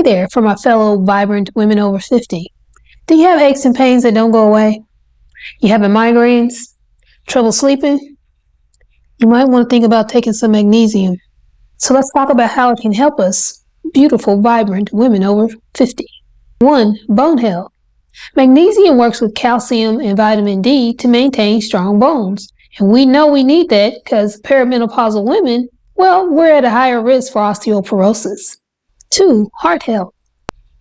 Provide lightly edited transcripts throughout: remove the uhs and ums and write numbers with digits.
Hey there, for my fellow vibrant women over 50. Do you have aches and pains that don't go away? You having migraines? Trouble sleeping? You might want to think about taking some magnesium. So let's talk about how it can help us, beautiful, vibrant women over 50. 1. Bone health. Magnesium works with calcium and vitamin D to maintain strong bones. And we know we need that because perimenopausal women, well, we're at a higher risk for osteoporosis. 2. Heart health.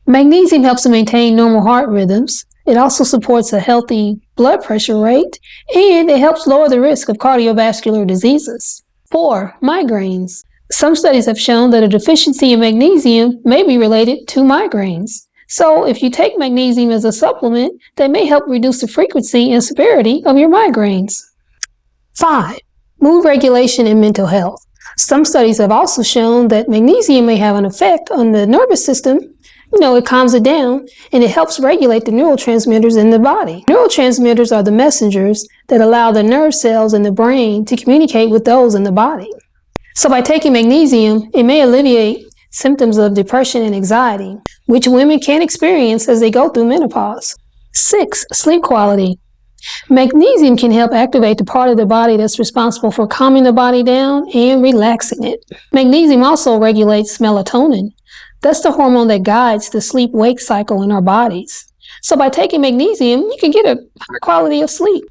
Magnesium helps to maintain normal heart rhythms. It also supports a healthy blood pressure rate, and it helps lower the risk of cardiovascular diseases. 4. Migraines. Some studies have shown that a deficiency in magnesium may be related to migraines. So if you take magnesium as a supplement, that may help reduce the frequency and severity of your migraines. 5. Mood regulation and mental health. Some studies have also shown that magnesium may have an effect on the nervous system. It calms it down, and it helps regulate the neurotransmitters in the body. Neurotransmitters are the messengers that allow the nerve cells in the brain to communicate with those in the body. So by taking magnesium, it may alleviate symptoms of depression and anxiety, which women can experience as they go through menopause. 6. Sleep quality. Magnesium can help activate the part of the body that's responsible for calming the body down and relaxing it. Magnesium also regulates melatonin. That's the hormone that guides the sleep-wake cycle in our bodies. So by taking magnesium, you can get a higher quality of sleep.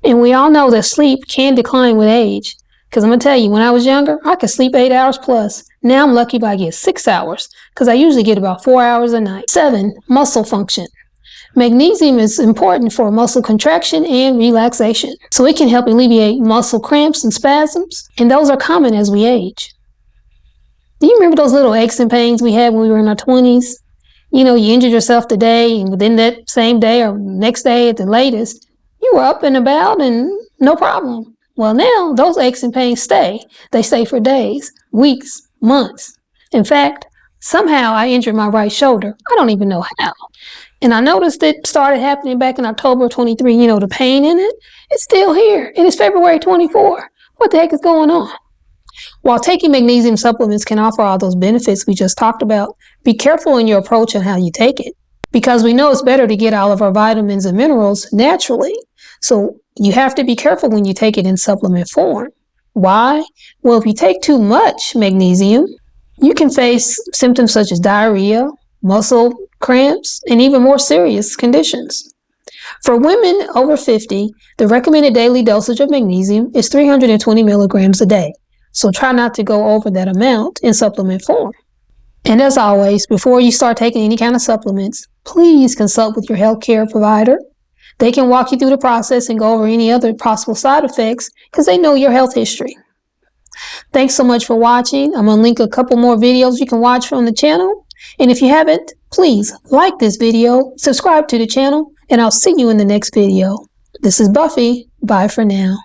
And we all know that sleep can decline with age. Because I'm going to tell you, when I was younger, I could sleep 8 hours plus. Now I'm lucky if I get 6 hours, because I usually get about 4 hours a night. 7. Muscle function. Magnesium is important for muscle contraction and relaxation. So it can help alleviate muscle cramps and spasms, and those are common as we age. Do you remember those little aches and pains we had when we were in our 20s? You injured yourself today, and within that same day or next day at the latest, you were up and about and no problem. Well, now those aches and pains stay. They stay for days, weeks, months. In fact, somehow I injured my right shoulder. I don't even know how. And I noticed it started happening back in October 23. The pain in it, it's still here. And it's February 24. What the heck is going on? While taking magnesium supplements can offer all those benefits we just talked about, be careful in your approach and how you take it. Because we know it's better to get all of our vitamins and minerals naturally. So you have to be careful when you take it in supplement form. Why? Well, if you take too much magnesium, you can face symptoms such as diarrhea, muscle cramps, and even more serious conditions. For women over 50, the recommended daily dosage of magnesium is 320 milligrams a day. So try not to go over that amount in supplement form. And as always, before you start taking any kind of supplements, please consult with your healthcare provider. They can walk you through the process and go over any other possible side effects because they know your health history. Thanks so much for watching. I'm going to link a couple more videos you can watch from the channel. And if you haven't, please like this video, subscribe to the channel, and I'll see you in the next video. This is Buffy. Bye for now.